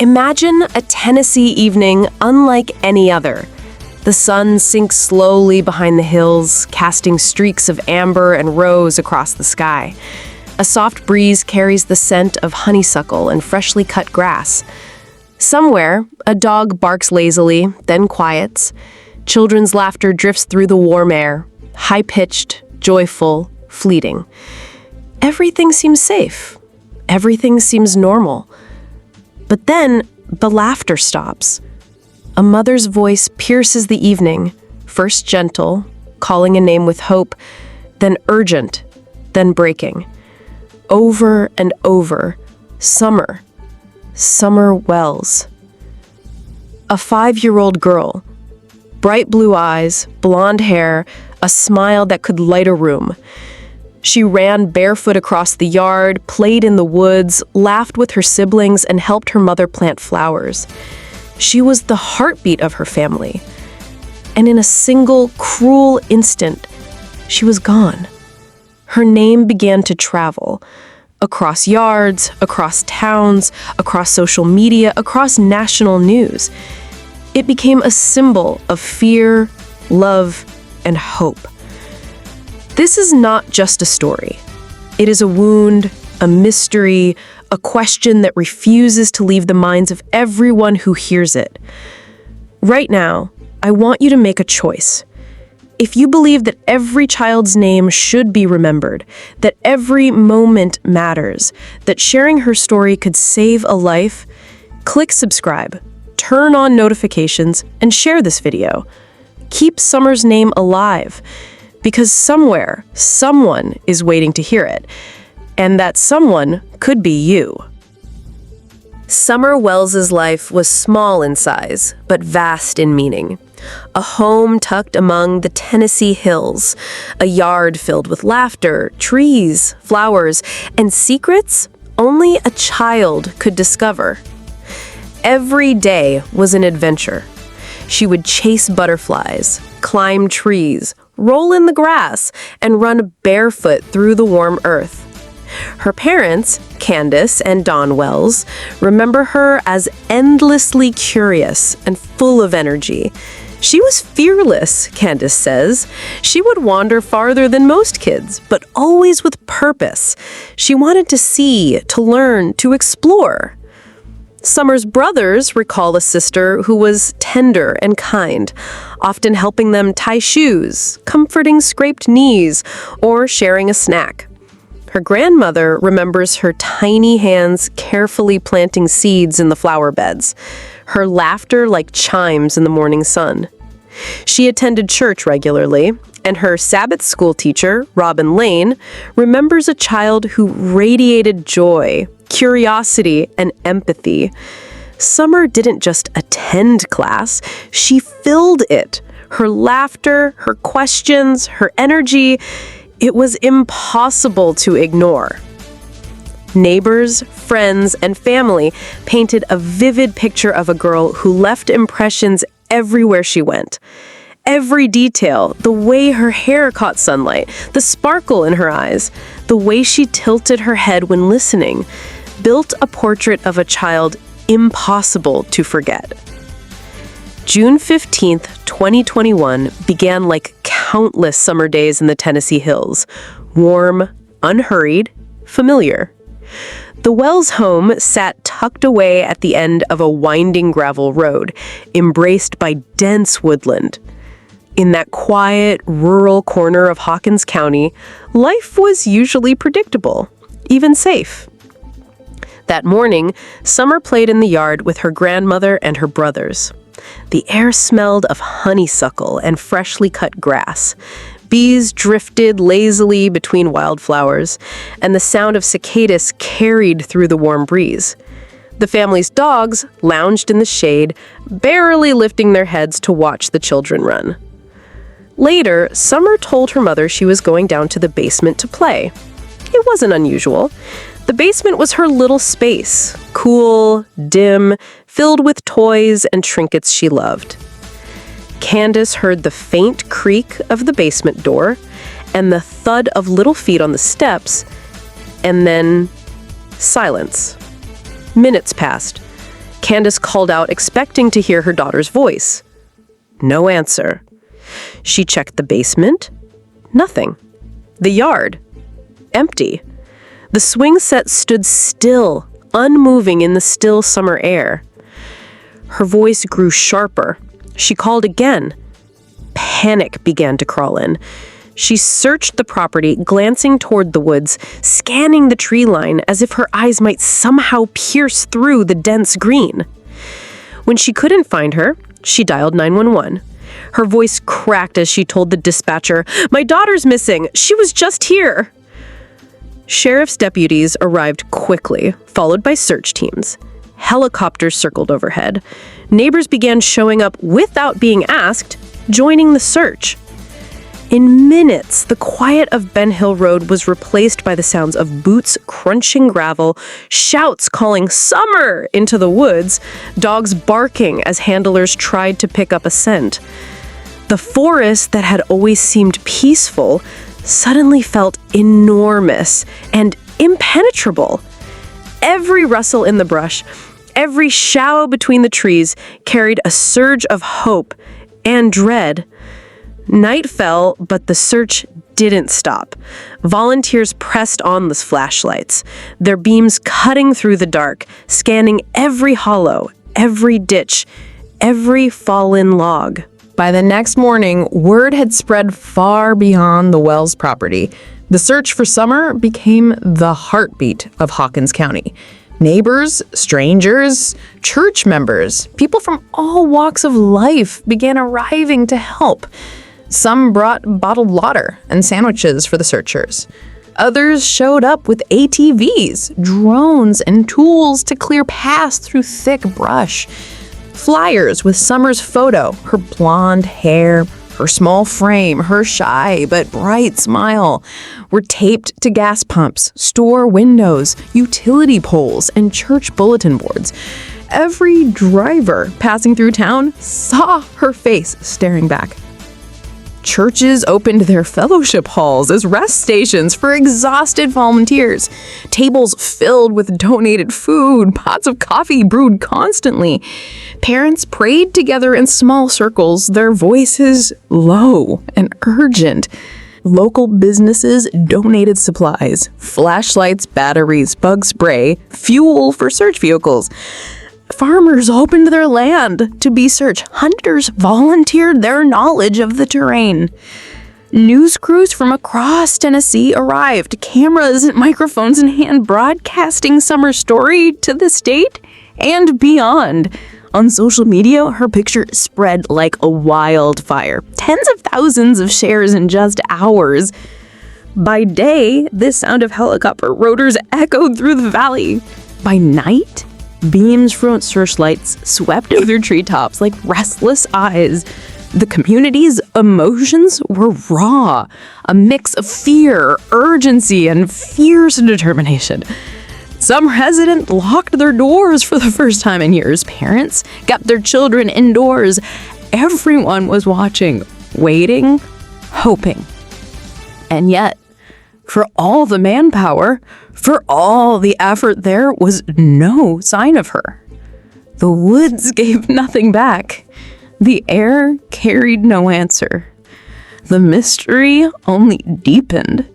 Imagine a Tennessee evening unlike any other. The sun sinks slowly behind the hills, casting streaks of amber and rose across the sky. A soft breeze carries the scent of honeysuckle and freshly cut grass. Somewhere, a dog barks lazily, then quiets. Children's laughter drifts through the warm air, high-pitched, joyful, fleeting. Everything seems safe. Everything seems normal. But then, the laughter stops. A mother's voice pierces the evening, first gentle, calling a name with hope, then urgent, then breaking. Over and over, Summer. Summer Wells. A 5-year-old girl. Bright blue eyes, blonde hair, a smile that could light a room. She ran barefoot across the yard, played in the woods, laughed with her siblings, and helped her mother plant flowers. She was the heartbeat of her family. And in a single, cruel instant, she was gone. Her name began to travel. Across yards, across towns, across social media, across national news. It became a symbol of fear, love, and hope. This is not just a story. It is a wound, a mystery, a question that refuses to leave the minds of everyone who hears it. Right now, I want you to make a choice. If you believe that every child's name should be remembered, that every moment matters, that sharing her story could save a life, click subscribe, turn on notifications, and share this video. Keep Summer's name alive, because somewhere, someone is waiting to hear it, and that someone could be you. Summer Wells's life was small in size, but vast in meaning. A home tucked among the Tennessee hills, a yard filled with laughter, trees, flowers, and secrets only a child could discover. Every day was an adventure. She would chase butterflies, climb trees, roll in the grass, and run barefoot through the warm earth. Her parents, Candace and Don Wells, remember her as endlessly curious and full of energy. She was fearless, Candace says. She would wander farther than most kids, but always with purpose. She wanted to see, to learn, to explore. Summer's brothers recall a sister who was tender and kind, often helping them tie shoes, comforting scraped knees, or sharing a snack. Her grandmother remembers her tiny hands carefully planting seeds in the flower beds, her laughter like chimes in the morning sun. She attended church regularly, and her Sabbath school teacher, Robin Lane, remembers a child who radiated joy, curiosity, and empathy. Summer didn't just attend class, she filled it. Her laughter, her questions, her energy, it was impossible to ignore. Neighbors, friends, and family painted a vivid picture of a girl who left impressions everywhere she went. Every detail, the way her hair caught sunlight, the sparkle in her eyes, the way she tilted her head when listening, built a portrait of a child impossible to forget. June 15th, 2021 began like countless summer days in the Tennessee hills, warm, unhurried, familiar. The Wells home sat tucked away at the end of a winding gravel road, embraced by dense woodland. In that quiet, rural corner of Hawkins County, life was usually predictable, even safe. That morning, Summer played in the yard with her grandmother and her brothers. The air smelled of honeysuckle and freshly cut grass. Bees drifted lazily between wildflowers, and the sound of cicadas carried through the warm breeze. The family's dogs lounged in the shade, barely lifting their heads to watch the children run. Later, Summer told her mother she was going down to the basement to play. It wasn't unusual. The basement was her little space, cool, dim, filled with toys and trinkets she loved. Candace heard the faint creak of the basement door and the thud of little feet on the steps, and then silence. Minutes passed. Candace called out, expecting to hear her daughter's voice. No answer. She checked the basement. Nothing. The yard. Empty. The swing set stood still, unmoving in the still summer air. Her voice grew sharper. She called again. Panic began to crawl in. She searched the property, glancing toward the woods, scanning the tree line as if her eyes might somehow pierce through the dense green. When she couldn't find her, she dialed 911. Her voice cracked as she told the dispatcher, "My daughter's missing. She was just here." Sheriff's deputies arrived quickly, followed by search teams. Helicopters circled overhead. Neighbors began showing up without being asked, joining the search. In minutes, the quiet of Ben Hill Road was replaced by the sounds of boots crunching gravel, shouts calling "Summer!" into the woods, dogs barking as handlers tried to pick up a scent. The forest that had always seemed peaceful suddenly felt enormous and impenetrable. Every rustle in the brush, every shadow between the trees carried a surge of hope and dread. Night fell, but the search didn't stop. Volunteers pressed on with flashlights, their beams cutting through the dark, scanning every hollow, every ditch, every fallen log. By the next morning, word had spread far beyond the Wells property. The search for Summer became the heartbeat of Hawkins County. Neighbors, strangers, church members, people from all walks of life began arriving to help. Some brought bottled water and sandwiches for the searchers. Others showed up with ATVs, drones, and tools to clear paths through thick brush. Flyers with Summer's photo, her blonde hair, her small frame, her shy but bright smile, were taped to gas pumps, store windows, utility poles, and church bulletin boards. Every driver passing through town saw her face staring back. Churches opened their fellowship halls as rest stations for exhausted volunteers. Tables filled with donated food, pots of coffee brewed constantly. Parents prayed together in small circles, their voices low and urgent. Local businesses donated supplies, flashlights, batteries, bug spray, fuel for search vehicles. Farmers opened their land to be searched. Hunters volunteered their knowledge of the terrain. News crews from across Tennessee arrived, cameras and microphones in hand, broadcasting Summer's story to the state and beyond. On social media, her picture spread like a wildfire. Tens of thousands of shares in just hours. By day, the sound of helicopter rotors echoed through the valley. By night, beams from searchlights swept over treetops like restless eyes. The community's emotions were raw, a mix of fear, urgency, and fierce determination. Some residents locked their doors for the first time in years. Parents kept their children indoors. Everyone was watching, waiting, hoping. And yet, for all the manpower, for all the effort, there was no sign of her. The woods gave nothing back. The air carried no answer. The mystery only deepened.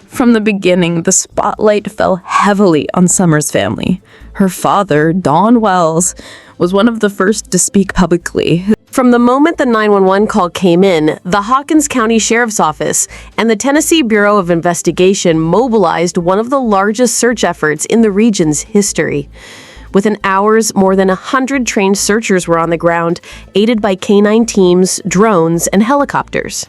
From the beginning, the spotlight fell heavily on Summer's family. Her father, Don Wells, was one of the first to speak publicly. From the moment the 911 call came in, the Hawkins County Sheriff's Office and the Tennessee Bureau of Investigation mobilized one of the largest search efforts in the region's history. Within hours, more than 100 trained searchers were on the ground, aided by canine teams, drones, and helicopters.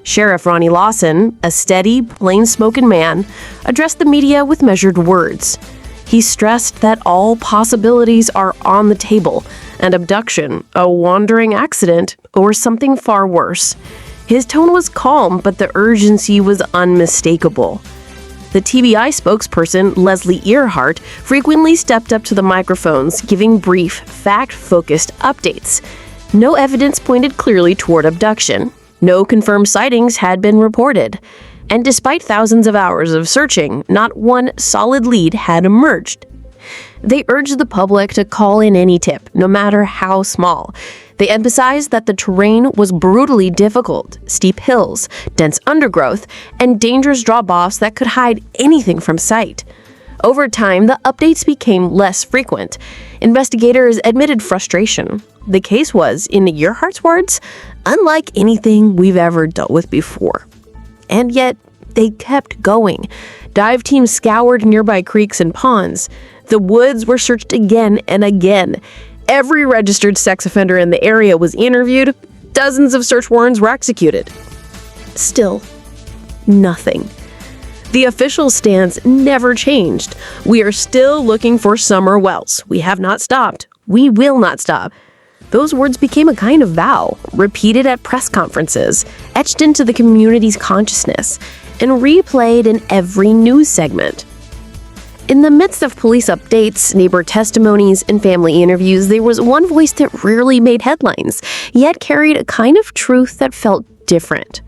Sheriff Ronnie Lawson, a steady, plain-spoken man, addressed the media with measured words. He stressed that all possibilities are on the table, and abduction, a wandering accident, or something far worse. His tone was calm, but the urgency was unmistakable. The TBI spokesperson, Leslie Earhart, frequently stepped up to the microphones, giving brief, fact-focused updates. No evidence pointed clearly toward abduction. No confirmed sightings had been reported. And despite thousands of hours of searching, not one solid lead had emerged. They urged the public to call in any tip, no matter how small. They emphasized that the terrain was brutally difficult, steep hills, dense undergrowth, and dangerous drop-offs that could hide anything from sight. Over time, the updates became less frequent. Investigators admitted frustration. The case was, in Earhart's words, unlike anything we've ever dealt with before. And yet, they kept going. Dive teams scoured nearby creeks and ponds. The woods were searched again and again. Every registered sex offender in the area was interviewed. Dozens of search warrants were executed. Still, nothing. The official stance never changed. We are still looking for Summer Wells. We have not stopped. We will not stop. Those words became a kind of vow, repeated at press conferences, etched into the community's consciousness, and replayed in every news segment. In the midst of police updates, neighbor testimonies, and family interviews, there was one voice that rarely made headlines, yet carried a kind of truth that felt different.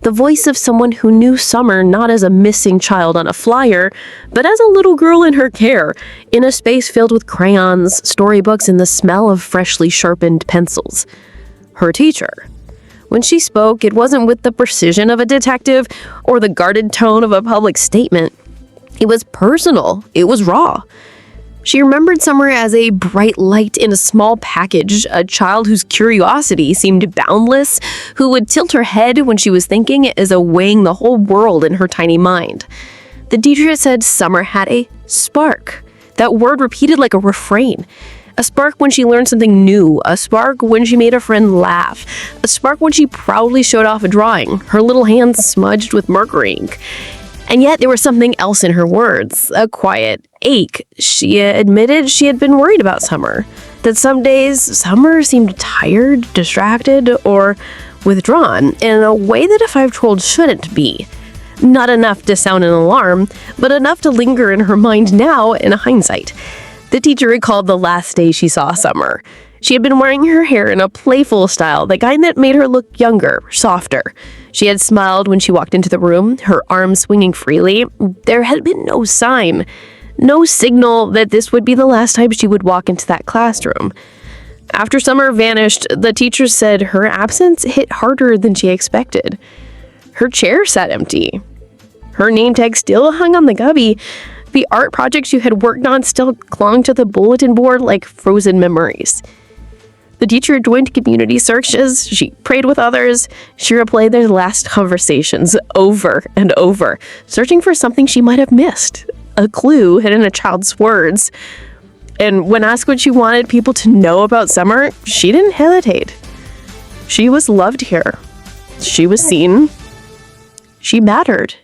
The voice of someone who knew Summer not as a missing child on a flyer, but as a little girl in her care, in a space filled with crayons, storybooks, and the smell of freshly sharpened pencils. Her teacher. When she spoke, it wasn't with the precision of a detective or the guarded tone of a public statement. It was personal. It was raw. She remembered Summer as a bright light in a small package, a child whose curiosity seemed boundless, who would tilt her head when she was thinking as though weighing the whole world in her tiny mind. The teacher said Summer had a spark. That word repeated like a refrain. A spark when she learned something new, a spark when she made a friend laugh, a spark when she proudly showed off a drawing, her little hands smudged with mercury ink. And yet there was something else in her words, a quiet ache. She admitted she had been worried about Summer, that some days Summer seemed tired, distracted, or withdrawn in a way that a 5-year-old shouldn't be. Not enough to sound an alarm, but enough to linger in her mind now in hindsight. The teacher recalled the last day she saw Summer. She had been wearing her hair in a playful style, the kind that made her look younger, softer. She had smiled when she walked into the room, her arms swinging freely. There had been no sign, no signal that this would be the last time she would walk into that classroom. After Summer vanished, the teacher said her absence hit harder than she expected. Her chair sat empty. Her name tag still hung on the cubby. The art projects you had worked on still clung to the bulletin board like frozen memories. The teacher joined community searches, she prayed with others, she replayed their last conversations over and over, searching for something she might have missed, a clue hidden in a child's words. And when asked what she wanted people to know about Summer, she didn't hesitate. She was loved here. She was seen. She mattered.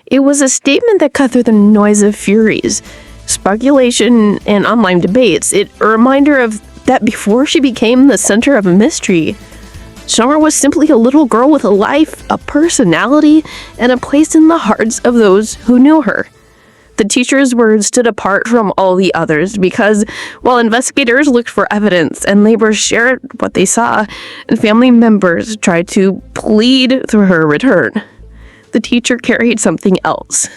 It was a statement that cut through the noise of furies, speculation, and online debates. A reminder of that before she became the center of a mystery, Summer was simply a little girl with a life, a personality, and a place in the hearts of those who knew her. The teacher's words stood apart from all the others because, while investigators looked for evidence and neighbors shared what they saw, and family members tried to plead through her return, the teacher carried something else.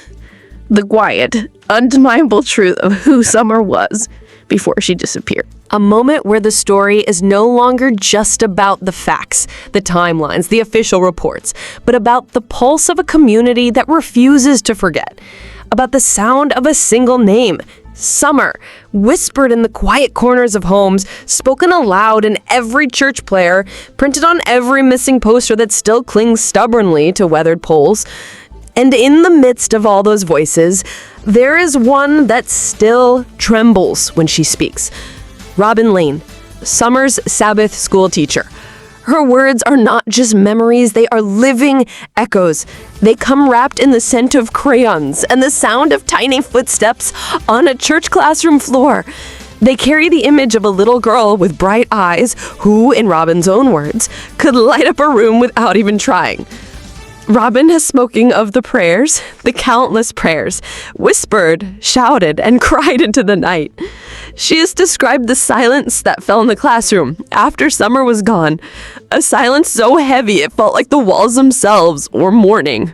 The quiet, undeniable truth of who Summer was before she disappeared. A moment where the story is no longer just about the facts, the timelines, the official reports, but about the pulse of a community that refuses to forget. About the sound of a single name, Summer, whispered in the quiet corners of homes, spoken aloud in every church player, printed on every missing poster that still clings stubbornly to weathered poles. And in the midst of all those voices, there is one that still trembles when she speaks. Robin Lane, Summer's Sabbath School teacher. Her words are not just memories, they are living echoes. They come wrapped in the scent of crayons and the sound of tiny footsteps on a church classroom floor. They carry the image of a little girl with bright eyes who, in Robin's own words, could light up a room without even trying. Robin has spoken of the prayers, the countless prayers, whispered, shouted, and cried into the night. She has described the silence that fell in the classroom after Summer was gone, a silence so heavy it felt like the walls themselves were mourning.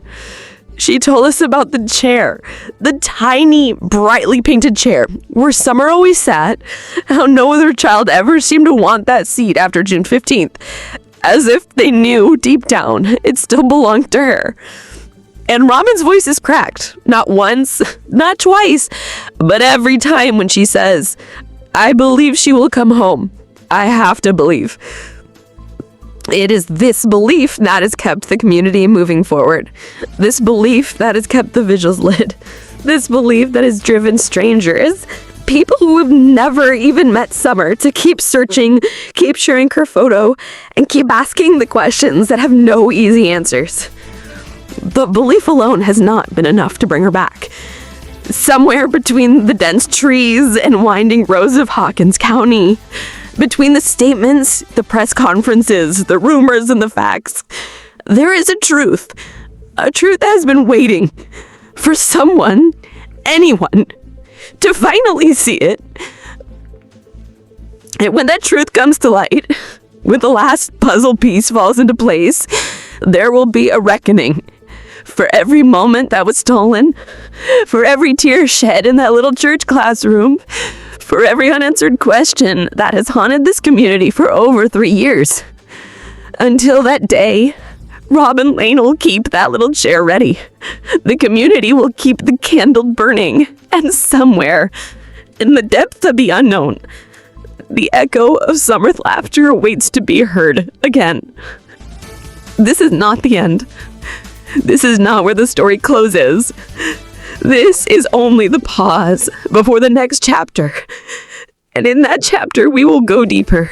She told us about the chair, the tiny, brightly painted chair where Summer always sat, how no other child ever seemed to want that seat after June 15th, as if they knew deep down it still belonged to her. And Robin's voice is cracked, not once, not twice, but every time when she says, "I believe she will come home. I have to believe." It is this belief that has kept the community moving forward. This belief that has kept the vigils lit. This belief that has driven strangers, people who have never even met Summer, to keep searching, keep sharing her photo, and keep asking the questions that have no easy answers. The belief alone has not been enough to bring her back. Somewhere between the dense trees and winding roads of Hawkins County, between the statements, the press conferences, the rumors, and the facts, there is a truth that has been waiting for someone, anyone, to finally see it. And when that truth comes to light, when the last puzzle piece falls into place, there will be a reckoning for every moment that was stolen, for every tear shed in that little church classroom, for every unanswered question that has haunted this community for over 3 years. Until that day, Robin Lane will keep that little chair ready. The community will keep the candle burning. And somewhere, in the depths of the unknown, the echo of Summer's laughter waits to be heard again. This is not the end. This is not where the story closes. This is only the pause before the next chapter. And in that chapter, we will go deeper.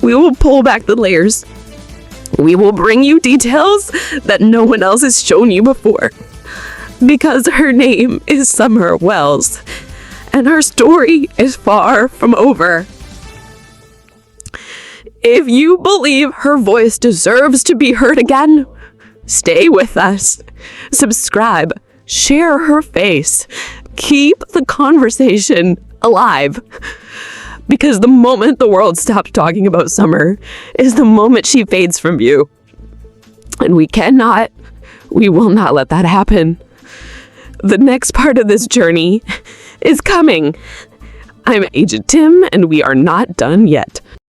We will pull back the layers. We will bring you details that no one else has shown you before. Because her name is Summer Wells, and her story is far from over. If you believe her voice deserves to be heard again, stay with us. Subscribe. Share her face. Keep the conversation alive. Because the moment the world stops talking about Summer is the moment she fades from view. And we will not let that happen. The next part of this journey is coming. I'm Agent Tim, and we are not done yet.